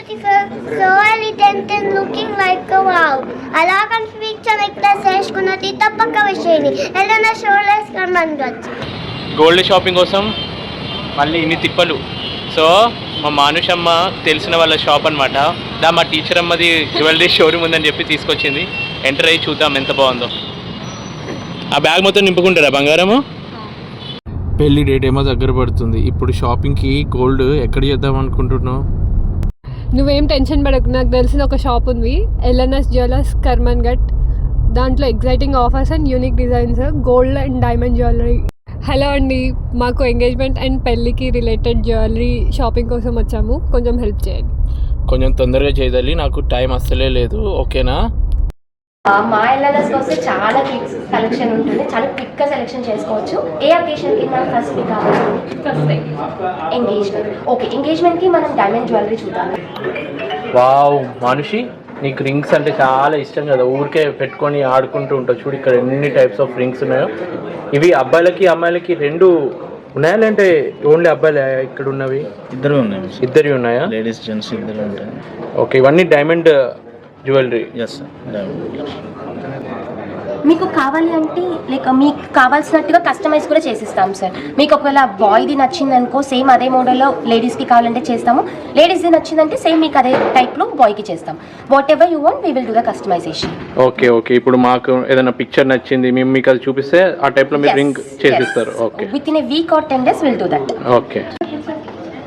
beautiful, so elegant and looking like a wow. అలా కనిపించిన necklace వేసుకున్నది తప్పక విషయని ఏదైనా షోలెస్ కనబడచ్చు. గోల్డ్ షాపింగ్ కోసం మళ్ళీ ఇన్ని తిప్పలు. సో మా మానుషమ్మ తెలిసిన వాళ్ళ షాప్ అనమాట. మా టీచర్ అమ్మది జ్యువెలరీ షోరూమ్ ఉందని చెప్పి తీసుకొచ్చింది. ఎంటర్ అయ్యి చూద్దాం ఎంత బాగుందో. ఆ బ్యాగ్ మొత్తం నింపుకుంటారా బంగారము? పెళ్లి డేట్ ఏమో దగ్గర పడుతుంది. ఇప్పుడు షాపింగ్కి గోల్డ్ ఎక్కడ చేద్దాం అనుకుంటున్నావు? నువ్వేం టెన్షన్ పడకు, నాకు తెలిసిన ఒక షాప్ ఉంది, ఎల్ఎన్ఎస్ జ్యువెలర్స్ కర్మన్ ఘట్. దాంట్లో exciting offers and unique designs, gold and diamond jewellery. Hello అండి, మాకు ఎంగేజ్మెంట్ అండ్ పెళ్ళికి రిలేటెడ్ జ్యువెలరీ షాపింగ్ కోసం వచ్చాము, కొంచెం హెల్ప్ చేయండి. కొంచెం తొందరగా చేయదాలి, నాకు టైం అస్సలే లేదు. ఓకేనా? మా ఎల్ఎన్ఎస్కి వస్తే చాలా కలెక్షన్ ఉంటుంది, చాలా క్విక్గా సెలెక్షన్ చేసుకోవచ్చు. ఏ అకేషన్కి మనం ఫస్ట్ మీకు కావాలి? ఎంగేజ్మెంట్. ఓకే, ఎంగేజ్మెంట్కి మనం డైమండ్ జ్యువెలరీ చూద్దాం. వావ్ మానుషి, నీకు రింగ్స్ అంటే చాలా ఇష్టం కదా, ఊరికే పెట్టుకొని ఆడుకుంటూ ఉంటావు. చూడు ఇక్కడ ఎన్ని టైప్స్ ఆఫ్ రింగ్స్ ఉన్నాయో. ఇవి అబ్బాయిలకి అమ్మాయిలకి రెండు ఉన్నాయా, లేదంటే ఓన్లీ అబ్బాయిలు ఇక్కడ ఉన్నవి? ఇద్దరు ఉన్నాయి. ఇద్దరు ఉన్నాయా? లేడీస్ జెంట్స్ ఇద్దరు ఉంటాయి. ఓకే, ఇవన్నీ డైమండ్ జ్యువెలరీ. Yes diamond. మీకు కావాలి అంటే లైక్ మీకు కావాల్సినట్టుగా కస్టమైజ్ కూడా చేసిస్తాం సార్. మీకు ఒకవేళ బాయ్ది నచ్చింది అనుకో, సేమ్ అదే మోడల్లో లేడీస్కి కావాలంటే చేస్తాము. లేడీస్ది నచ్చిందంటే సేమ్ మీకు అదే టైప్లో బాయ్కి చేస్తాం. Whatever you want we will do the customisation. Okay okay, ఇప్పుడు మాకు ఏదైనా పిక్చర్ నచ్చింది, మేము మీకు అది చూపిస్తే ఆ టైప్లో మీరు రింగ్ చేసిస్తారు. Okay, with in a week or 10 days will do that. Okay.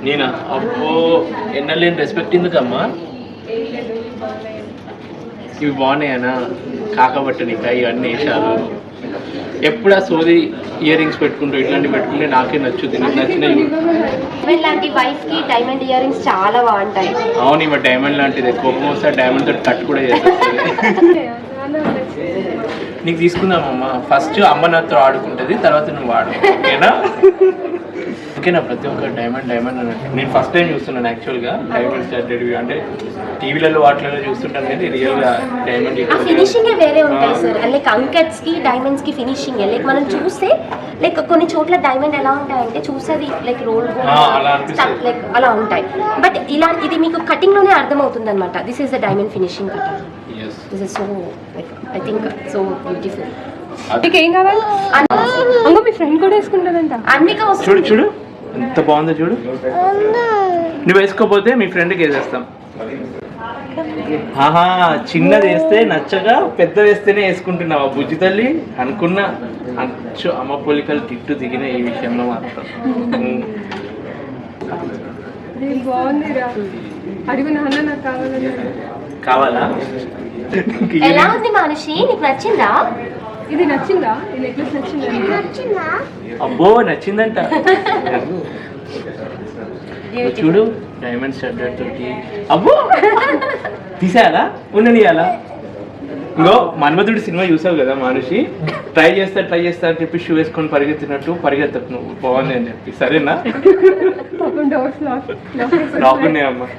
నేనా? అబ్బో, ఎన్నలేని రెస్పెక్ట్ ఎందుకమ్మా? ఇవి బాగున్నాయనా? కాకబట్టనిక ఇవన్నీ వేసారు. ఎప్పుడు ఆ సోది ఇయర్ రింగ్స్ పెట్టుకుంటూ ఇట్లాంటివి పెట్టుకుంటే నాకే నచ్చుద్ది. నీకు నచ్చినవి ఇలాంటి వైఫ్కి డైమండ్ ఇయర్ రింగ్స్ చాలా బాగుంటాయి. అవును, ఇవి డైమండ్ లాంటిది. కోపం వస్తే డైమండ్ తోటి కట్ కూడా చేస్తుంది. నీకు తీసుకుందామమ్మా. ఫస్ట్ అమ్మ నాతో ఆడుకుంటుంది, తర్వాత నువ్వు ఆడు. ఓకేనా? ఓకేనా? ప్రతి ఒక్క డైమండ్ డైమండ్ అన్నట్టు నేను ఫస్ట్ టైం చూస్తున్నాను యాక్చువల్గా. డైమండ్ స్టార్టెడ్ అంటే టీవీలలో వాటిలలో చూస్తుంటాను, కానీ రియల్గా డైమండ్ ఫినిషింగ్ వేరే ఉంటాయి సార్. లైక్ అంకెట్స్కి డైమండ్స్కి ఫినిషింగ్ లైక్ మనం చూస్తే లైక్ కొన్ని చోట్ల డైమండ్ ఎలా ఉంటాయంటే చూసేది లైక్ రోల్ లైక్ అలా ఉంటాయి. బట్ ఇలా ఇది మీకు కటింగ్లోనే అర్థమవుతుంది అనమాట. This is the diamond finishing cutting. This is so like I think so beautiful. ఏం కావాలి? అంగో మీ ఫ్రెండ్ కూడా వేసుకుంటారంట. అన్నిక చూడు చూడు ఎంత బాగుందో చూడు. నువ్వు వేసుకోపోతే మీ ఫ్రెండ్కి వేసేస్తాం. ఆహా, చిన్నది వేస్తే నచ్చగా పెద్ద వేస్తేనే వేసుకుంటున్నావా బుజ్జి తల్లి? అనుకున్నా. అచ్చు అమ్మ పోలికలు తిట్టు దిగిన ఈ విషయంలో మాత్రం. బాగుందిరా, అడుగు నాన్న, నాకు కావాలని. కావాలా? ఎలా ఉంది మనిషి, నీకు నచ్చిందా? ఇది నచ్చిందా? ఈ నెక్లెస్ నచ్చిందా? అబ్బో నచ్చిందంట. చూడు డైమండ్ స్టడ్డెడ్ తోటి. అబ్బో తీసేయాలా ఉండనియాలా? ఇంకో మన్మధుడి సినిమా చూసావు కదా మనిషి, ట్రై చేస్తా అని చెప్పి షూ వేసుకొని పరిగెత్తినట్టు పరిగెత్తకు నువ్వు, బాగుంది అని చెప్పి. సరేనా? లాక్ ఉన్నాయమ్మా.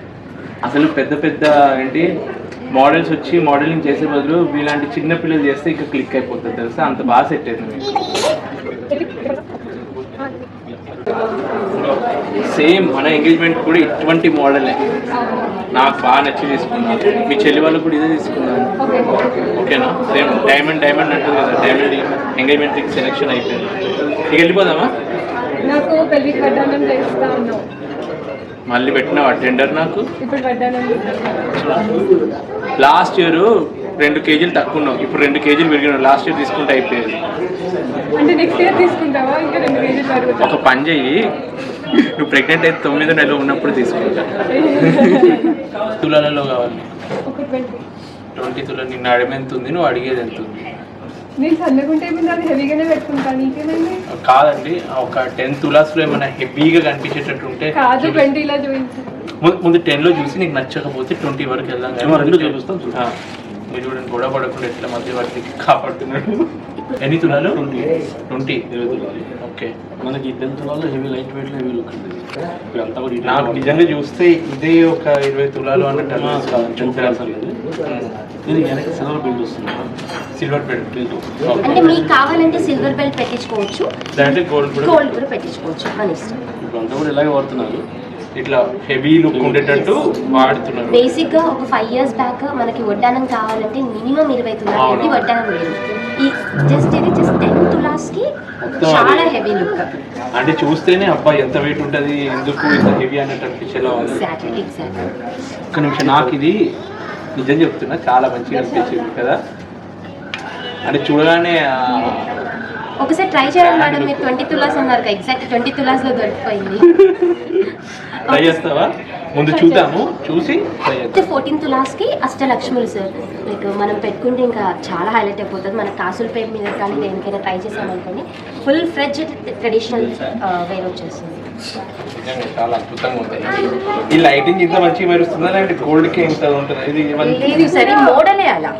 అసలు పెద్ద పెద్ద ఏంటి మోడల్స్ వచ్చి మోడలింగ్ చేసే బదులు ఇలాంటి చిన్న పిల్లలు చేస్తే ఇంకా క్లిక్ అయిపోతుంది తెలుసా, అంత బాగా సెట్ అయింది మీకు. సేమ్ మన ఎంగేజ్మెంట్ కూడా ఇటువంటి మోడలే నాకు బాగా నచ్చి తీసుకున్నాను. మీ చెల్లి వాళ్ళు కూడా ఇదే తీసుకున్నాను. ఓకేనా? సేమ్ డైమండ్ డైమండ్ అంటుంది కదా, డైమండ్ ఎంగేజ్మెంట్ సెలెక్షన్ అయిపోయింది. ఇక వెళ్ళిపోదామా? నాకు పెళ్లికి వడ్డానం చేస్తా ఉన్నావు. మళ్ళీ పెట్టినావా టెండర్? నాకు ఇప్పుడు వడ్డానం లాస్ట్ ఇయర్ 2 kgs తక్కువ ఉన్నావు, ఇప్పుడు 2 kgs పెరిగినావు. లాస్ట్ ఇయర్ తీసుకుంటే అయిపోయేది. అంటే నెక్స్ట్ ఇయర్ తీసుకుంటావా? ఇంకా 2 kgs పెరుగుతా. ఒక పని చెయ్యి, నువ్వు ప్రెగ్నెంట్ అయితే 9వ నెలలో ఉన్నప్పుడు తీసుకుంటా. తులాలలో కావాలి. 20 తులాలు. నిన్న అడిగి ఎంత ఉంది, నువ్వు అడిగేది ఎంత ఉంది? నేను సన్నగుంటే అది హెవీగానే పెట్టుకుంటాను. నీకేనండి? కాదండి, ఒక 10 తులాస్లో ఏమైనా హెవీగా కనిపించేటట్టు ఉంటే కాదు, 20 ఇలా చూపించు. ముందు 10లో చూసి నీకు నచ్చకపోతే 20 వరకు వెళ్దాం. మీరు చూడండి, గొడవ పడకుండా ఎట్లా మధ్యవర్తి కాపాడుతున్నాడు. ఎన్ని తులాలు? 20 తులాలు. ఓకే, మనకి 10 తులాలు heavy light weight heavy look ఉంటుంది. నాకు నిజంగా చూస్తే ఇదే ఒక 20 తులాలు అన్నట్టు దీనికి వెనక సిల్వర్ బెల్ట్ వస్తుంది. సిల్వర్ బెల్ట్ అంటే మీకు కావాలంటే సిల్వర్ బెల్ట్ పెట్టించుకోవచ్చు, గోల్డ్ కూడా పెట్టించుకోవచ్చు అని ఇష్టం. ఇప్పుడు అంతా కూడా ఇలాగే వాడుతున్నారు. ఇట్లా హెవీ లుక్ ఉండేటట్టు వాడుతున్నారు. బేసిక్ గా ఒక 5 years బ్యాక్ మనకి వడ్డానం కావాలంటే మినిమం 20 తులాలు పెట్టి వడ్డానం లేదు. ఈ జస్ట్ 10 తులాస్ కి చాలా హెవీ లుక్. అంటే చూస్తేనే అబ్బాయి ఎంత వెయిట్ ఉంటుంది, ఎందుకు ఇంత హెవీ అన్నట్టు అనిపించేలా ఉంది. ఎగ్జాక్ట్లీ. ఒక్క నిమిషం, నాకు ఇది నిజం చెప్తున్నా చాలా మంచిగా అనిపించింది కదా. అంటే చూడగానే ఒకసారి ట్రై చేయండి మేడం. మీరు 20 తులాస్ అన్నారు కదా, ఎగ్జాక్ట్ 20 తులాస్ లో దొరికిపోయింది. ట్రై చేస్తావా? ముందు చూద్దాము, చూసి ట్రై చేద్దాం. 14 తులాస్ కి అష్టలక్ష్ములు సార్. లైక్ మనం పెట్టుకుంటే ఇంకా చాలా హైలైట్ అయిపోతుంది. మన కాసుల పేరు మీద కానీ దేనికైనా ట్రై చేసామనుకోండి ఫుల్ ఫ్రెజ్ ట్రెడిషనల్ వేర్ వచ్చేస్తుంది. నిజంగా చాలా అద్భుతంగా ఉంటాయి. ఈ లైటింగ్ ఇంత మంచిగా మెరుస్తుందా లేదంటే గోల్డ్ కి ఇంత ఉంటుంది? ఇది లేదు సరే, మోడలే అలా.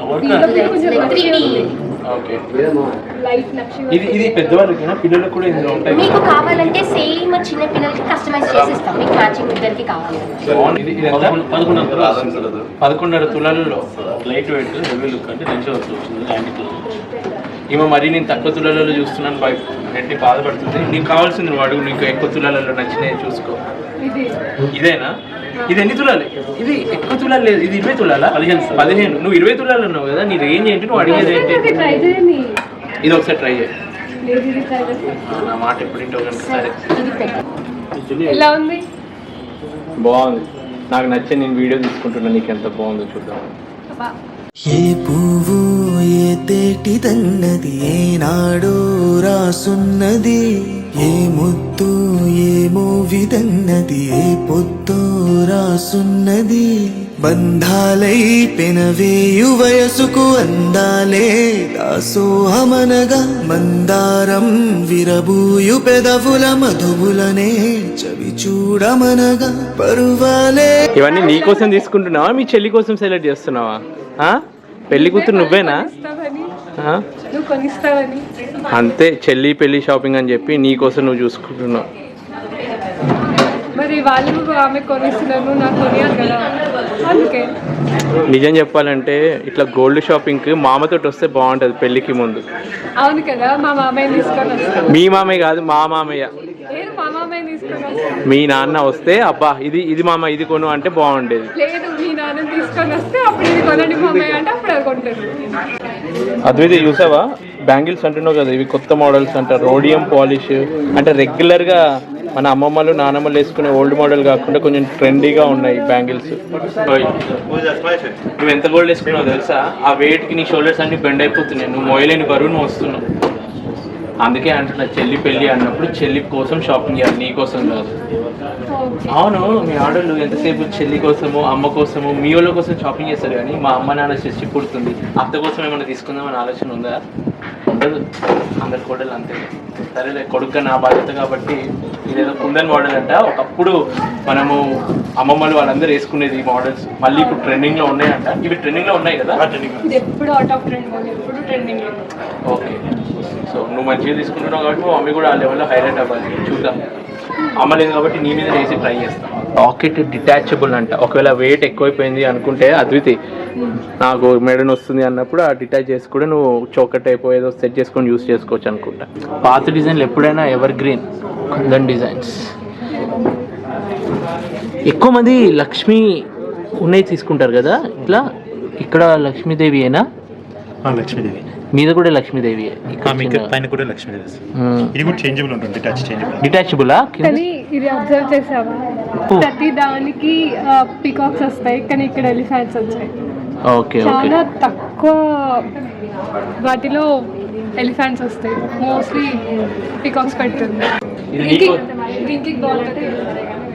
ఓకే. ఇది పెద్దవాళ్ళకి పిల్లలకు కూడా ఇందులో ఉంటాయి. మీకు కావాలంటే సేమ్ చిన్న పిల్లలకి కస్టమైజ్ చేసిస్తాం. మీకు మ్యాచింగ్ ఇద్దరికి కావాలి. ఇది ఎంత? 11.5 తులాలలో లైట్ వెయిట్ హెవీ లుక్ అంటే మంచిగా వచ్చింది. యాంటిక్ ఈమె మరి నేను తక్కువ తులాలలో చూస్తున్నాను రెడ్డి బాధపడుతుంది. నీకు కావాల్సింది నువ్వు అడుగు, నీకు ఎక్కువ తులాలలో నచ్చినాయి చూసుకో. ఇదేనా? ఇది ఎన్ని తులాలు? ఇది ఎక్కువ తులాలు లేదు, ఇది 20 తులాలా? 15. నువ్వు 20 తులాలు ఉన్నావు కదా, నీ రేంజ్ ఏంటి, నువ్వు అడిగేది ఏంటి? ఇది ఒకసారి ట్రై చేయి. నా మాట ఎప్పుడు ఇంటో కనుక. సరే, ఎలా ఉంది? బాగుంది, నాకు నచ్చే. నేను వీడియో తీసుకుంటున్నా, నీకు ఎంత బాగుందో చూద్దాం. ఏ పువ్వు ఏ తేటిదన్నది ఏనాడో రాసున్నది, ఏ ముద్దు ఏమో విదన్నది ఏ పొద్దో రాసున్నది. బంధాలై పెనవేయు వయసుకు అందాలే దాసోహమనగా, మందారం విరబూయు పెదవుల మధువులనే చవి చూడమనగా పరువాలే. ఇవన్నీ నీ కోసం తీసుకుంటున్నావా, మీ చెల్లి కోసం సెలెక్ట్ చేస్తున్నావా? పెళ్లి కూతురు నువ్వేనా? నువ్వు కొనిస్తావని. అంతే, చెల్లి పెళ్లి షాపింగ్ అని చెప్పి నీ కోసం నువ్వు చూసుకుంటున్నావు. మరి వాళ్ళు ఆమె కొనిస్తున్నారు, నాకు కొనియాలి కదా, అందుకే. నిజం చెప్పాలంటే ఇట్లా గోల్డ్ షాపింగ్కి మామతోటి వస్తే బాగుంటుంది పెళ్ళికి ముందు. అవును కదా, మా మామయ్య తీసుకొని వస్తాను. మీ మామయ్య కాదు, మా మామయ్య. లేదు, మా మామయ్య తీసుకొని వస్తాను. మీ నాన్న వస్తే అబ్బా ఇది మామ ఇది కొను అంటే బాగుండేది. లేదు, మీ నాన్న తీసుకొని వస్తే అప్పుడు ఇది కొనండి మామయ్య అంటే అప్పుడు అది కొంటారు. అద్వైత చూసావా, బ్యాంగిల్స్ అంటున్నావు కదా, ఇవి కొత్త మోడల్స్ అంట. రోడియం పాలిష్ అంటే రెగ్యులర్గా మన అమ్మమ్మలు నానమ్మలు వేసుకునే ఓల్డ్ మోడల్ కాకుండా కొంచెం ట్రెండీగా ఉన్నాయి బ్యాంగిల్స్. నువ్వు ఎంత గోల్డ్ వేసుకున్నావు తెలుసా? ఆ వెయిట్కి నీ షోల్డర్స్ అన్ని బెండ్ అయిపోతున్నాయి, నువ్వు మోయలేని బరువును మోస్తున్నావు. అందుకే అంటున్నా, చెల్లి పెళ్ళి అన్నప్పుడు చెల్లి కోసం షాపింగ్ చేయాలి, నీ కోసం కాదు. అవును, మీ ఆడోళ్ళు ఎంతసేపు చెల్లి కోసము అమ్మ కోసము మీ వాళ్ళ కోసం షాపింగ్ చేస్తారు, కానీ మా అమ్మ నాన్న షష్టి పుడుతుంది అత్త కోసం ఏమైనా తీసుకుందామని ఆలోచన ఉందా? ఉండదు. అందరి కోడలు అంతే. సరేలే, కొడుకు నా బాధ్యత కాబట్టి. ఇదేదో కుందన్ మోడల్ అంట, ఒకప్పుడు మనము అమ్మమ్మలు వాళ్ళందరూ వేసుకునేది ఈ మోడల్స్, మళ్ళీ ఇప్పుడు ట్రెండింగ్లో ఉన్నాయంట. ఇవి ట్రెండింగ్లో ఉన్నాయి కదా? ఇది ఎప్పుడు అవుట్ ఆఫ్ ట్రెండ్, ఎప్పుడు ట్రెండింగ్. ఓకే, సో నువ్వు మంచిగా తీసుకుంటున్నావు కాబట్టి మా మమ్మీ కూడా ఆ లెవెల్లో హైలైట్ అవ్వాలి. చూద్దాం. అమ్మ లేదు కాబట్టి నీ మీద వేసి ట్రై చేస్తాం. పాకెట్ డిటాచబుల్ అంట. ఒకవేళ వెయిట్ ఎక్కువైపోయింది అనుకుంటే అద్వితి నాకు మెడన్ వస్తుంది అన్నప్పుడు ఆ డిటాచ్ చేసి కూడా నువ్వు చౌకట్ అయిపోయేదో సెట్ చేసుకొని యూస్ చేసుకోవచ్చు అనుకుంటా. పాత డిజైన్లు ఎప్పుడైనా ఎవర్ గ్రీన్. కుందన్ డిజైన్స్ ఎక్కువ మంది లక్ష్మీ ఉన్నాయి తీసుకుంటారు కదా ఇట్లా. ఇక్కడ లక్ష్మీదేవి అయినా? లక్ష్మీదేవి మీద కూడా లక్ష్మీదేవి, పైన కూడా లక్ష్మీదేవి. ఇది కూడా చేంజబుల్ ఉంటుంది, డిటాచబులా? కానీ ఇది అబ్జర్వ్ చేసావా, ప్రతి దానికి పికాక్స్ వస్తాయి కానీ ఇక్కడ ఎలిఫెంట్స్ వచ్చాయి. ఓకే, చాలా తక్కువ వాటిలో ఎలిఫెంట్స్ వస్తాయి, మోస్ట్లీ పికాక్స్ పెడుతుంది. డ్రింకింగ్ బాగుంటుంది.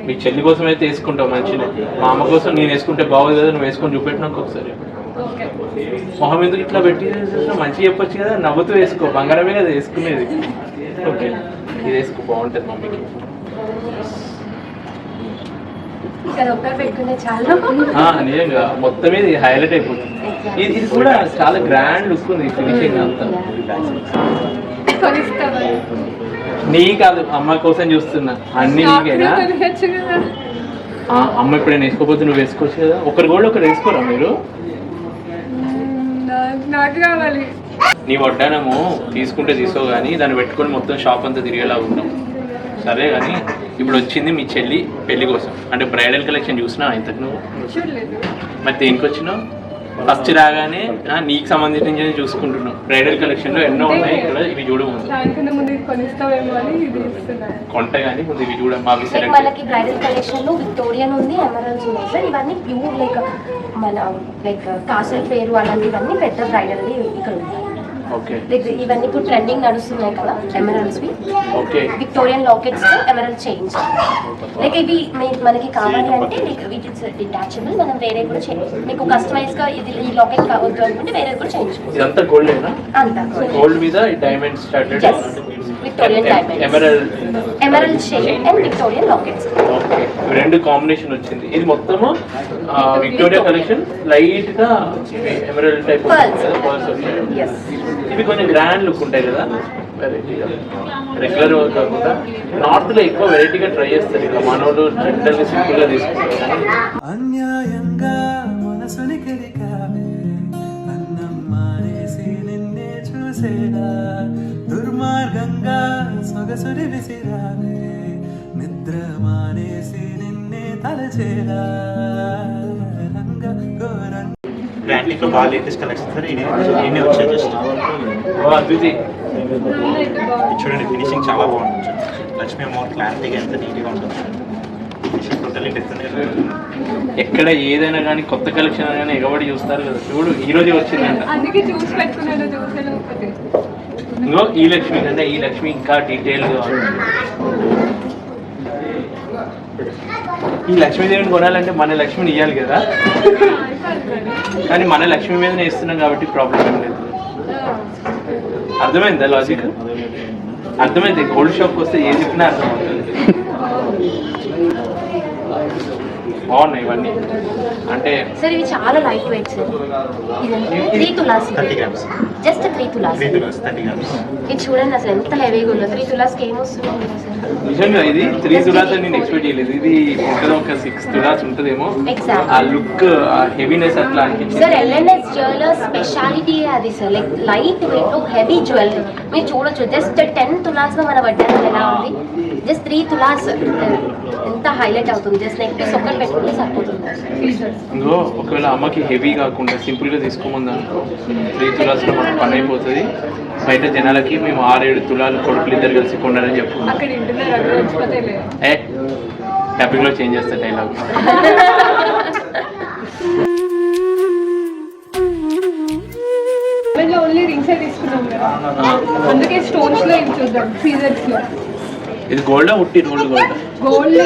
మీ చెల్లి కోసం అయితే వేసుకుంటావు మంచిగా, మా అమ్మ కోసం నేను వేసుకుంటే బాగోదు కదా, నువ్వు వేసుకొని చూపెట్టినాక ఒకసారి. మొహం ఎందుకు ఇట్లా పెట్టి మంచిగా చెప్పొచ్చు కదా, నవ్వుతూ వేసుకో, బంగారమే కదా వేసుకునేది. ఓకే, ఇది వేసుకో, బాగుంటుంది మమ్మీకి. నిజంగా మొత్తం ఇది హైలైట్ అయిపోతుంది. ఇది కూడా చాలా గ్రాండ్ లుక్ ఉంది ఫినిషింగ్ అంతా. నీ కాదు, అమ్మ కోసం చూస్తున్నా. అన్ని నీకేనా? అమ్మ ఎప్పుడైనా వేసుకోపోతే నువ్వు వేసుకోవచ్చు కదా. ఒకరు కూడా ఒకరు వేసుకోరా మీరు? నాకు కావాలి. నీ వడ్డానము తీసుకుంటే తీసుకో, కానీ దాన్ని పెట్టుకొని మొత్తం షాప్ అంతా తిరిగేలా ఉంటాం. సరే కానీ ఇప్పుడు వచ్చింది మీ చెల్లి పెళ్లి కోసం, అంటే బ్రైడల్ కలెక్షన్ చూసినా ఇంతకు నువ్వు చూడలేదు. మరి దేనికి వచ్చినావు? ఫస్ట్ రాగానే నీకు సంబంధించిన చూసుకుంటున్నావు. బ్రైడల్ కలెక్షన్లో ఎన్నో ఉన్నాయి, ఇక్కడ ఇవి చూడముందు దానికన్నా ముందు ఇది కొనిస్తావేమో అని ఇది ఇస్తున్నాను. కొంట కానీ ముందు ఇవి చూడ మావి లైక్ సెలెక్ట్. మనకి బ్రైడల్ కలెక్షన్ లో విక్టోరియన్ ఉంది, ఎమరల్స్ ఉన్నాయి సార్. ఇవన్నీ ప్యూర్ లైక్ మన లైక్ కాసల్ పేరు అలాంటివన్నీ పెద్ద బ్రైడల్ ఇక్కడ ఉంటాయి. ఓకే లైక్ ఇవన్నీ ఇప్పుడు ట్రెండింగ్ నడుస్తున్నాయి కదా ఎమరల్స్ వి. Okay Victorian lockets emerald chains. Like ఇవి మనకి కావాలి అంటే లైక్ విచ్ ఇట్స్ డిటాచబుల్, మనం వేరే కూడా చేయొచ్చు. మీకు కస్టమైజ్ గా ఇది ఈ లాకెట్ కావద్దు అనుకుంటే వేరే కూడా చేయించుకోవచ్చు. ఇదంతా గోల్డేనా? అంతా గోల్డ్ మీద diamond started Victorian diamonds, emerald chain and Victorian lockets. Okay, రెండు కాంబినేషన్ వచ్చింది. ఇది మొత్తము విక్టోరియా కలెక్షన్ లైట్ గా ఎమరల్డ్ టైప్ Yes. ఇవి కొంచెం గ్రాండ్ లుక్ ఉంటాయి కదా, రెగ్యులర్ కాకుండా నార్త్ లో ఎక్కువ వెరైటీగా ట్రై చేస్తారు. ఇక మనోళ్ళు జనరల్ సింపుల్ గా తీసుకుంటారు. అన్యాయంగా మనసుని కెలికావే, అన్నం మానేసి నిన్నే చూసేలా, దుర్మార్గంగా సొగసుని విసిరావే, నిద్ర మానేసి నిన్నే తలచేలా, రంగ ఘోరంగా. బ్రాండింగ్లో బాగా లేటెస్ట్ కలెక్షన్ సార్. ఇది వచ్చాయి జస్ట్ అద్వితి చూడండి, ఫినిషింగ్ చాలా బాగుంటుంది. లక్ష్మీ అమ్మవారి క్లారిటీగా ఎంత నీట్గా ఉంటుంది. Finishing totally different. ఎక్కడ ఏదైనా కానీ కొత్త కలెక్షన్ కానీ ఎగబడి చూస్తారు కదా. చూడు ఈ రోజే వచ్చిందంట. అందుకే చూసి పెట్టుకున్నాను, చూసాను. ఇంకో ఈ లక్ష్మి కంటే ఈ లక్ష్మి ఇంకా డీటెయిల్గా ఈ లక్ష్మీదేవిని కొనాలంటే మన లక్ష్మిని ఇవ్వాలి కదా, కానీ మన లక్ష్మి మీదనే ఇస్తున్నాం కాబట్టి ప్రాబ్లం ఏం లేదు. అర్థమైందా లాజిక్? అర్థమైంది. గోల్డ్ షాప్కి వస్తే ఏం చెప్పినా అర్థమవుతుంది. బాగున్నాయి ఇవన్నీ. అంటే సార్ ఇవి చాలా లైట్ వెయిట్ సార్. ఇదంతా 3 తులాస్, 30 grams. జస్ట్ 3 తులాస్. 3 తులాస్ 30 grams. ఇది చూడండి అసలు ఎంత హెవీగా ఉందో. 3 తులాస్కి ఏమొస్తుంది సార్? నిజంగా ఇది 3 తులాస్ అని నేను ఎక్స్పెక్ట్ చేయలేదు. ఇది ఉంటుంది ఒక 6 తులాస్ ఉంటుందేమో. Exactly. ఆ లుక్, ఆ హెవీనెస్ అట్లా అనిపించింది. సార్ ఎల్ఎన్ఎస్ జ్యువెలర్స్ స్పెషాలిటీ అది sir. Like light weight heavy jewellery మీరు చూడొచ్చు. జస్ట్ 10 తులాస్ లో మన వడ్డానం ఎలా ఉంది, జస్ట్ 3 తులాస్ ఎంత హైలైట్ అవుతుంది. జస్ట్ నెక్ పీస్ ఒక్కటి పెట్టుకుంటే సరిపోతుంది. ఇంకో ఒకవేళ అమ్మకి హెవీ కాకుండా సింపుల్ గా తీసుకోమంది అనుకో, 3 తులాస్లో మనకు పని అయిపోతుంది. బయట జనాలకి మేము 6-7 తులాలు కొడుకులు ఇద్దరు కలిసి కొన్నారని చెప్పుకున్నాం. అక్కడ ఇంటర్నెట్ అక్కడ వచ్చిపోతే డబ్బింగ్ లో చేంజ్ చేస్తా డైలాగ్. ఓన్లీ రింగ్స్ తీసుకున్నాం కదా, అందుకే స్టోన్స్ లో ఏం చూద్దాం. సీజర్స్ లో ఇది గోల్డా ఉట్టి రోల్డ్ గోల్డ్? గోల్డ్.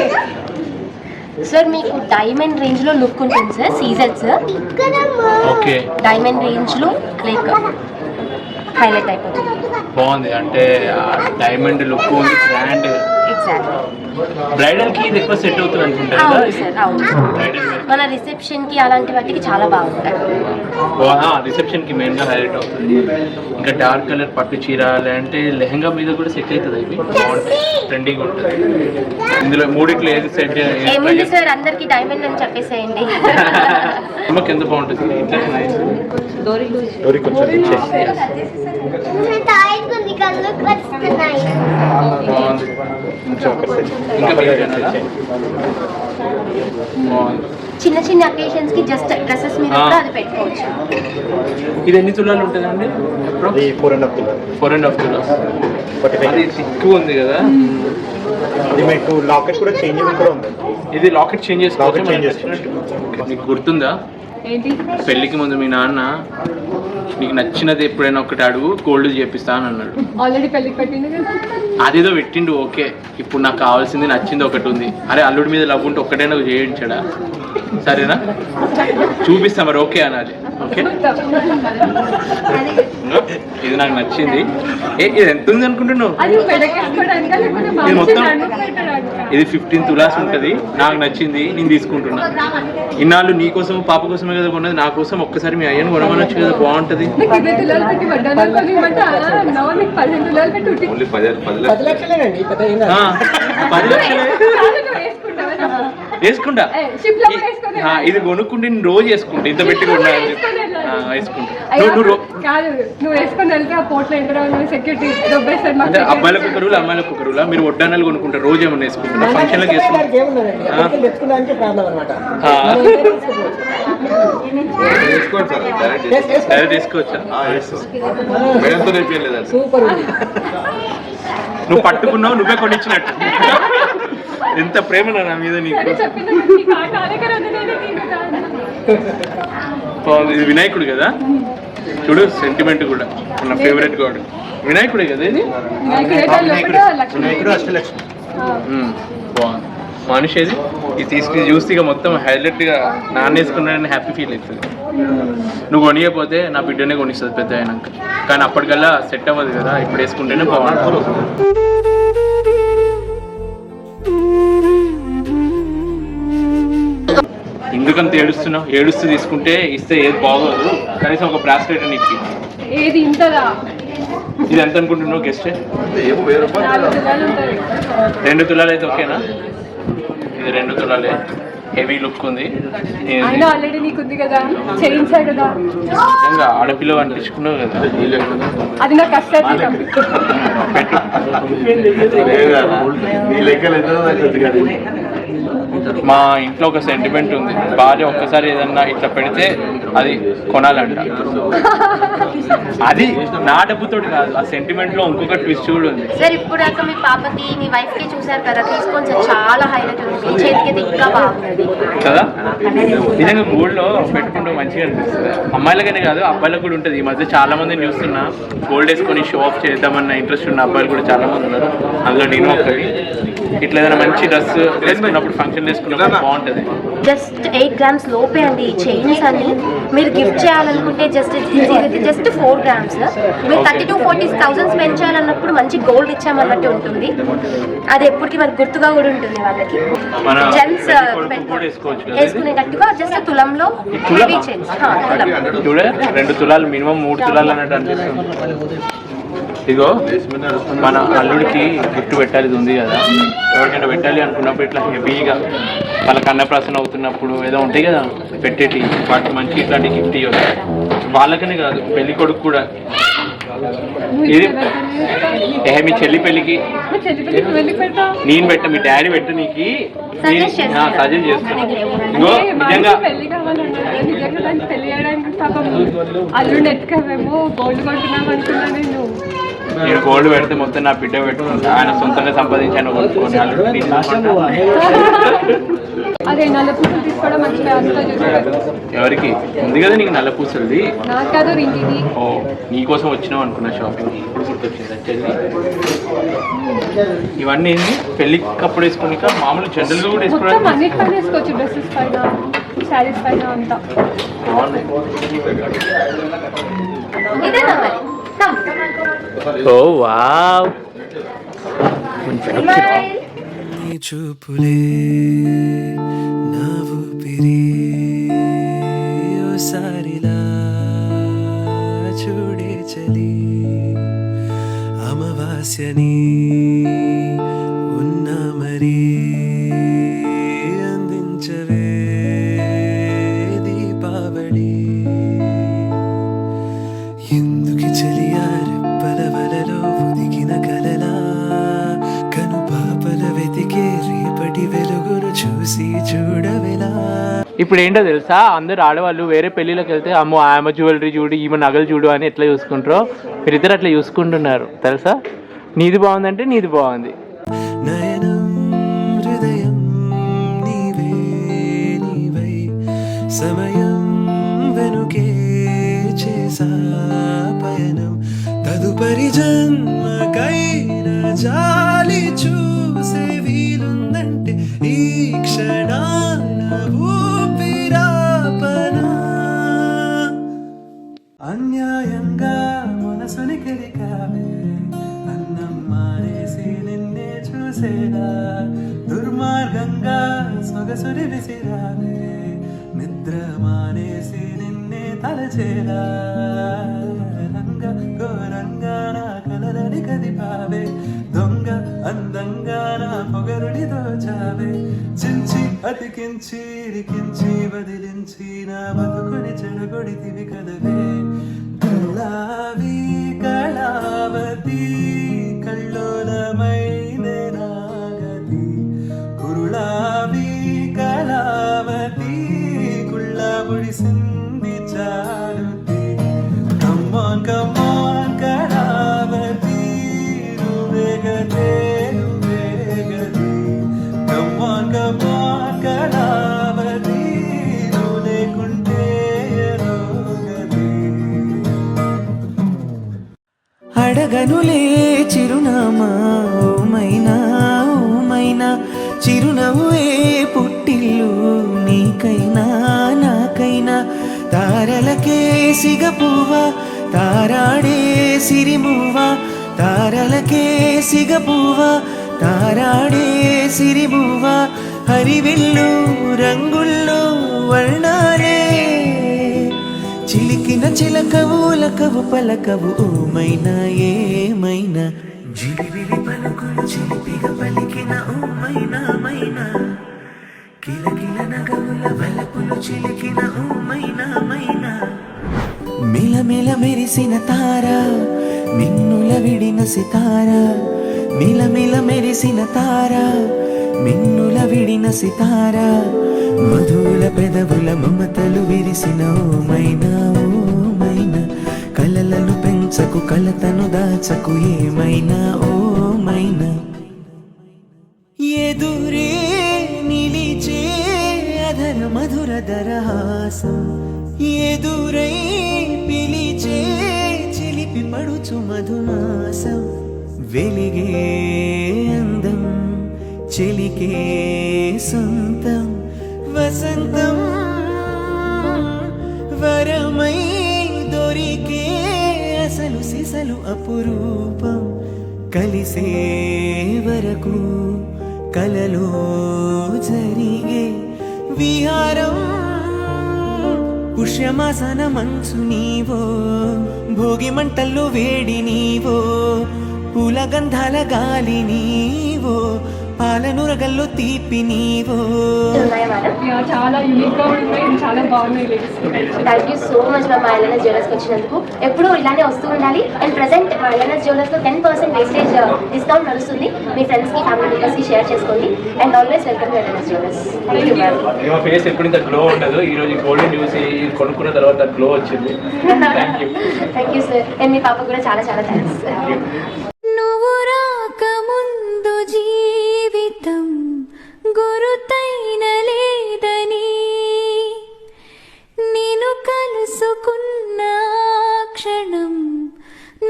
సార్ మీకు డైమండ్ రేంజ్ లో లుక్ ఉంటుంది సార్. సీజర్స్ ఓకే, డైమండ్ రేంజ్ లో లైక్ హైలైట్ అయిపోతుంది. బాగుంది. అంటే డైమండ్ లుక్ ఉంది, గ్రాండ్. ఎగ్జాక్ట్. బ్రైడల్ కి ఇది ఎక్కువ సెట్ అవుతుంది అనుకుంటా కదా. అవును సార్, అవును. బ్రైడల్ మన రిసెప్షన్ కి అలాంటి వాటికి చాలా బాగుంటాయి. రిసెప్షన్ కి మెయిన్ గా హైలైట్ అవుతుంది. ఇంకా డార్క్ కలర్ పట్టు చీర అంటే లెహంగా మీద కూడా సెట్ అవుతుంది. ఇవి బాగుంటుంది, ట్రెండింగ్ ఉంటుంది. ఇందులో మూడిట్లో ఏది సెట్? ఏముంది సార్, అందరికి డైమండ్ అని చెప్పేసేయండి. అమ్మకి ఎంత బాగుంటుంది ఇట్లా నైస్. డోరీ కొంచెం తాయికుంది కళ్ళు వస్తున్నాయి. బాగుంది. ఇంకా మీరు జనాలా? బాగుంది. చిన్న చిన్న అకేషన్స్ కి జస్ట్ డ్రెస్సెస్ మీద కూడా అది పెట్టుకోవచ్చు. ఇది ఎన్ని తులాలు ఉంటుందండి? అది 4.5 తులాస్. 4.5 తులాస్. అది థిక్ ఉంది కదా. ఇది మీకు లాకెట్ కూడా చేంజబుల్ కూడా ఉంది. ఇది లాకెట్ చేంజ్ చేసుకోవచ్చు. లాకెట్ చేంజ్ చేసుకోవచ్చు. నీకు గుర్తుందా ఏంటి? పెళ్ళికి ముందు మీ నాన్న నీకు నచ్చినది ఎప్పుడైనా ఒకటి అడుగు, గోల్డ్ చేపిస్తా అని అన్నాడు. ఆల్రెడీ పెళ్లికి పెట్టింది కదా. అదేదో పెట్టిండు, ఓకే. ఇప్పుడు నాకు కావాల్సింది నచ్చింది ఒకటి ఉంది. అరే అల్లుడి మీద లవ్ ఉంటే ఒక్కటైనా చేయించాడా? సరేనా, చూపిస్తా మరి, ఓకే అనాలి. ఓకే, ఇది నాకు నచ్చింది. ఇది ఎంత ఉంది అనుకుంటున్నావు? అది పెడకేసుకోవడానికా లేకపోతే ఇది మొత్తం పెట్టడానికా? ఇది 15 తులాస్ ఉంటుంది. నాకు నచ్చింది, నేను తీసుకుంటున్నా. ఇన్నాళ్ళు నీ కోసం పాప కోసమే కదా కొన్నది, నా కోసం ఒక్కసారి మీ అయ్యను కొనమనొచ్చు కదా, బాగుంటుంది. నీకు 20 తులాలు పెట్టి వడ్డానాలు కొనివ్వమంటే అన్నావు, నీకు 15 తులాలు పెట్టి ఉట్టి. ఓన్లీ 10 లక్షలే. వేసుకుంటా. ఇది కొనుక్కుంటే నేను రోజు వేసుకుంటా, ఇంత పెట్టి కొన్నా అని చెప్పి. వేసుకుంటా కాదు, నువ్వు వేసుకొని వెళ్తే ఆ పోర్ట్లో ఎంటర్ అవ్వాలి, సెక్యూరిటీ దొబ్బేస్తారు అంటే మాకు. అబ్బాయిలకు ఒక రూల్, అమ్మాయిలకు ఒక రూల్. మీరు వడ్డానాలు కొనుక్కుంటారు, రోజు ఏమన్నా వేసుకుంటారా? ఫంక్షన్లకు తీసుకోవచ్చా? నువ్వు పట్టుకున్నావు, నువ్వే కొనిచ్చినట్టు. ఎంత ప్రేమ నా మీద నీకు. ఇది వినాయకుడు కదా, చూడు సెంటిమెంట్ కూడా. నా ఫేవరెట్ గాడ్ వినాయకుడే కదా ఇది. వినాయకుడు అష్టలక్ష్మి. బాగుంది మనిషి ఇది. ఇది తీసుకుని చూస్తే ఇక మొత్తం హైలైట్గా నాన్న వేసుకున్నాడని హ్యాపీ ఫీల్ అవుతుంది. నువ్వు కొనియకపోతే నా బిడ్డనే కొనిస్తుంది పెద్ద అయినాక. కానీ అప్పటికల్లా సెట్ అవ్వదు కదా, ఇప్పుడు వేసుకుంటేనే బాగుంటుంది. ఎందుకంత ఏడుస్తున్నావు? ఏడుస్తూ తీసుకుంటే ఇస్తే ఏది బాగోదు. కనీసం ఒక బ్రాస్లెట్ అని ఇచ్చి. ఏది ఇంతదా? ఇది ఎంత అనుకుంటున్నావు గెస్ట్? 2 తులాలు అయితే ఓకేనా? ఇది 2 తులాలే, హెవీ లుక్ ఉంది. ఆల్రెడీ నీకుంది కదా, చేయించా కదా. నిజంగా ఆడపిల్ల అనిపించుకున్నావు కదా. అది నాకు కష్టం. మా ఇంట్లో ఒక సెంటిమెంట్ ఉంది. భార్య ఒక్కసారి ఏదన్నా ఇట్లా పెడితే అది కొనాలంట. అది నా డబ్బుతో కాదు, ఆ సెంటిమెంట్ లో ఇంకొక ట్విస్ట్ కూడా ఉంది. సార్ ఇప్పుడు దాకా మీ పాపకి మీ వైఫ్ కి చూసారు కదా, తీసుకొని సార్ చాలా హైలైట్ ఉంది. మీ చేతికి ఇంకా బాగుంది కదా. నిజంగా గోల్డ్ లో పెట్టుకుంటే మంచిగా అనిపిస్తుంది. అమ్మాయిలకనే కాదు, అబ్బాయిలకు కూడా ఉంటుంది. ఈ మధ్య చాలా మందిని చూస్తున్నా, గోల్డ్ వేసుకొని షో ఆఫ్ చేద్దామన్న ఇంట్రెస్ట్ ఉన్న అబ్బాయిలు కూడా చాలా మంది ఉన్నారు. అందులో నేను ఒకటి. ఇట్లా ఏదైనా మంచి డ్రెస్ వేసుకున్నప్పుడు, ఫంక్షన్ వేసుకున్నప్పుడు బాగుంటుంది. జస్ట్ 8 grams లోపే అండి ఈ చైన్స్ అని. మీరు గిఫ్ట్ చేయాలనుకుంటే జస్ట్ 4 grams. మీరు 30,000-40,000 స్పెండ్ చేయాలన్నప్పుడు మంచి గోల్డ్ ఇచ్చామన్నట్టు ఉంటుంది. అది ఎప్పటికీ మనకు గుర్తుగా కూడా ఉంటుంది వాళ్ళకి. జెంట్స్ వేసుకునేటట్టుగా జస్ట్ తులంలో హెవీ చైన్స్. చూడే 2 తులాలు మినిమం 3 తులాలు అన్నట్టు అనిపిస్తుంది. ఇగో మన అల్లుడికి గిఫ్ట్ పెట్టాలి, ఇది ఉంది కదా. ఎవరికైనా పెట్టాలి అనుకున్నప్పుడు ఇట్లా హెవీగా వాళ్ళకి అన్నప్రాసన అవుతున్నప్పుడు ఏదో ఉంటాయి కదా పెట్టేటి, వాటికి మంచి ఇట్లాంటి గిఫ్ట్ ఇవ్వాలి. వాళ్ళకనే కాదు, పెళ్లి కొడుకు కూడా. ఇది మీ చెల్లి పెళ్ళికి నేను పెట్ట, మీ డాడీ పెట్ట, నీకు సజెస్ట్ చేస్తాను. ఇగో నిజంగా నేను గోల్డ్ పెడితే మొత్తం నా బిడ్డ పెట్టుకుంటా. ఆయన సొంతంగా సంపాదించాను కొనుక్కొని. అదే నల్ల పూసలు తీసుకోవడం మంచిగా. ఎవరికి ఉంది కదా నీకు నల్ల పూసలది? నాకాదు రింగిది. ఓ నీకోసం వచ్చినావు అనుకున్నా షాపింగ్. ఇప్పుడు గుర్తొచ్చింది చెల్లి. ఇవన్నీ ఏంటి పెళ్ళికి అప్పుడు వేసుకుని మామూలు జనరల్గా కూడా వేసుకోవడానికి అన్నిటిపైన వేసుకోవచ్చు. డ్రెస్సెస్ పైన, శారీస్ పైన అంతా బాగున్నాయి. ఓ వావ్. నీ చూపులే నా ఊపిరి, ఓసారిలా చూడే చలి. అమావాస్యని ఉన్నా మరి అందించవే దీపావళి. ఎందుకు చలియారు పలవలలో ఉదికిన కలలా, కను పాపల వెతికే రేపటి వెలుగును చూసి చూడవెలా. ఇప్పుడు ఏంటో తెలుసా, అందరు ఆడవాళ్ళు వేరే పెళ్ళిళ్ళకి వెళ్తే అమ్మో ఆమె జ్యువెలరీ చూడు, ఈమె నగలు చూడు అని ఎట్లా చూసుకుంటారో మీరిద్దరు అట్లా చూసుకుంటున్నారు తెలుసా. నీది బాగుందంటే నీది బాగుంది. నయనం హృదయం నీవే నీవై, సమయం వెనుకే చేసా పయనం. తదుపరి జన్మకైనా జాలి చూసే వీలుందంటే ఈ క్షణాన ఊపిరాపనా. అన్యాయంగా మనసుని కెలికావే, అన్నం మానేసి నిన్నే చూసేలా. దుర్మార్గంగా సొగసుని విసిరావే, నిద్ర మానేసి నిన్నే తలచేలా. రంగ ఘోరంగా నా కలలని కదిపావే, దొంగ అందంగా నా పొగరుని దోచావే. చించి అతికించి ఇరికించి వదిలించి నా బతుకుని చెడగొడితివి కదవే కళావి కళావతి కళ్ళోలమైన నాగతి కురుళావి కళావతి కుళ్ళ పొడిసింది చారుతి కమ్మాన్ కమ్మాన్ కళావతి నువ్వేగతే నువ్వేగతి కమ్మాన్ కమ్మాన్ కళావతి నువ్వు లేకుంటే ఎరోగతి అడగనులే చిరునామా ఓమైనా ఓమైనా చిరునవ్వే పుట్టిల్లు నీకైనా నాకైనా తారలకే సిగపువ్వా తారాడే సిరిమువ్వా తారలకే సిగపువ్వా తారాడే సిరిమువ్వా హరివిల్లు రంగుల్లో వర్ణాలే చిలికిన చిలకవు లకవు పలకవు ఓమైనా ఏమైనా జిలిబిలి పలుకులు చిలిపిగా పలికిన ఓమైనా మైనా కిలకిల నగవుల వలపులు చిలికిన ఓమైనా మైనా మిలమిల మెరిసిన తార మిన్నుల విడిన సితార మిలమిల మెరిసిన తార మిన్నుల విడిన సితార మధుల పెదవుల మమతలు విరిసిన ఓమైనా ఓమైనా కలలను పెంచకు కలతను దాచకు ఏమైనా ఓమైనా ఎదురే నిలిచే అధర మధుర దరహాసం ఎదురై పిలిచే చిలిపి పడుచు మధుమాసం వెలిగే అందం చెలికే సొంతం వసంతం వరమై దొరికే అసలు సిసలు అపురూపం కలిసే వరకు కలలో జరిగే విహారం పుష్యమాసన మంచు నీవో భోగి మంటల్లో వేడి నీవో పూల గంధాల గాలి నీవో పాలనురగల్లో తీపి నీవో ఉన్నాయా మేడం? చాలా యూనిక్గా ఉన్నాయి, చాలా బాగున్నాయి lyrics. Thank you so much మా ఎల్ఎన్ఎస్ జ్యువెలర్స్కి వచ్చినందుకు. ఎప్పుడూ ఇలానే వస్తూ ఉండాలి. అండ్ ప్రెసెంట్ మా ఎల్ఎన్ఎస్ జ్యువెలర్స్లో 10% వేస్టేజ్ డిస్కౌంట్ నడుస్తుంది. మీ ఫ్రెండ్స్కి ఫ్యామిలీ మెంబర్స్కి షేర్ చేసుకోండి. And always welcome to LNS jewellers. Thank you ma'am. మా ఫేస్ ఎప్పుడు ఇంత గ్లో ఉండదు, ఈ రోజు గోల్డెన్ చూసి కొనుక్కున్న తర్వాత గ్లో వచ్చింది. Thank you sir. అండ్ మీ పాపకు కూడా చాలా చాలా థ్యాంక్స్. నువ్వు రాకముందు జీవితం గురుతైన లేదని నేను కలుసుకున్న క్షణం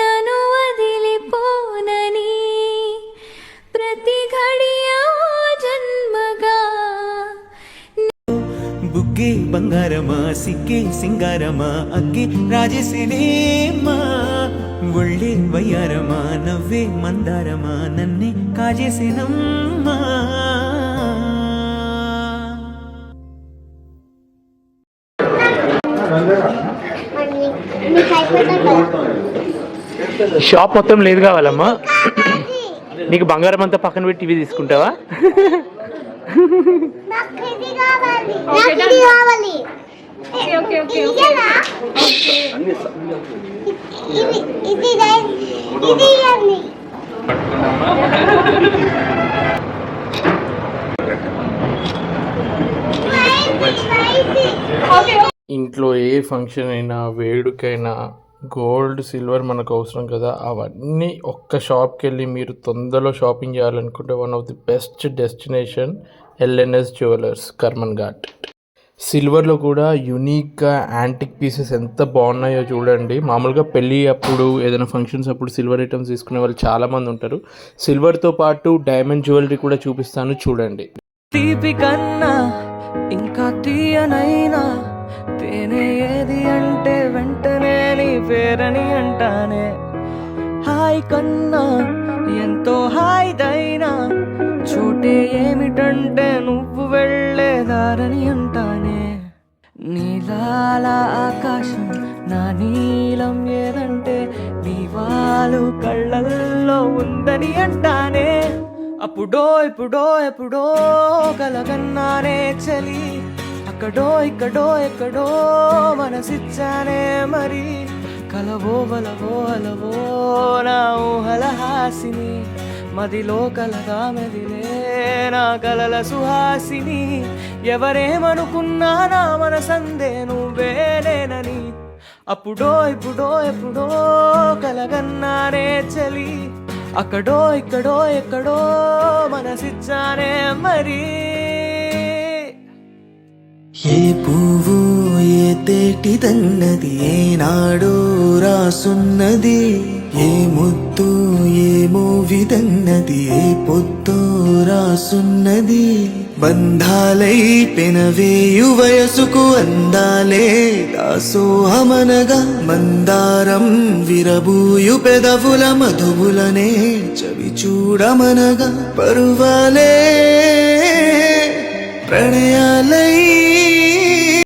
నన్ను వదిలిపోనని ప్రతి ఘడియ జన్మగా బుగ్గే బంగారమా సిగ్గే సింగారమా అగ్గే రాజేసినేమా ఒళ్ళే వయ్యారమా నవ్వే మందారమా నన్నే కాజేసినమ్మా షాప్ మొత్తం లేదు కావాలమ్మా, నీకు బంగారం అంతా పక్కన పెట్టి టీవీ తీసుకుంటావా? నాకు ఇది కావాలి. ఓకే ఓకే ఇదేనా? ఇది ఇవ్వండి. ఇంట్లో ఏ ఫంక్షన్ అయినా వేడుకైనా గోల్డ్ సిల్వర్ మనకు అవసరం కదా, అవన్నీ ఒక్క షాప్కి వెళ్ళి మీరు తొందరలో షాపింగ్ చేయాలనుకుంటే one of the best destination LNS jewellers Karman Ghat. సిల్వర్లో కూడా యూనిక్గా యాంటిక్ పీసెస్ ఎంత బాగున్నాయో చూడండి. మామూలుగా పెళ్ళి అప్పుడు ఏదైనా ఫంక్షన్స్ అప్పుడు సిల్వర్ ఐటమ్స్ తీసుకునే వాళ్ళు చాలామంది ఉంటారు. సిల్వర్తో పాటు డైమండ్ జ్యువెలరీ కూడా చూపిస్తాను చూడండి. తీపి కన్నా ఇంకా తీయనైనా తేనె ఏది అంటే వెంటనే నీ పేరని అంటానే. హాయ్ కన్నా ఎంతో హాయిదైనా చోటే ఏమిటంటే నువ్వు వెళ్ళేదారని అంటానే. నీలాల ఆకాశం నా నీలం ఏదంటే నీ వాళ్ళు కళ్ళల్లో ఉందని అంటానే. అప్పుడో ఇప్పుడో ఎప్పుడో కలగన్నానే చలి, అక్కడో ఇక్కడో ఎక్కడో మనసిచ్చానే మరి. కలవో వలవో అలవో నా ఊహల హాసిని, మదిలో కలగా మెదిలే నా కలల సుహాసిని. ఎవరేమనుకున్నా నా మనసందే నువ్వేనేనని, అప్పుడో ఇప్పుడో ఎప్పుడో కలగన్నానే చలి, అక్కడో ఇక్కడో ఎక్కడో మనసిచ్చానే మరి. ఏ పువ్వు ఏ తేటిదన్నది ఏనాడో రాసున్నది, ఏ ముద్దు ఏమో విదన్నది ఏ పొద్దో రాసున్నది. బంధాలై పెనవేయు వయసుకు అందాలే దాసోహమనగా, మందారం విరబూయు పెదవుల మధువులనే చవి చూడమనగా. పరువాలే ప్రణయాలై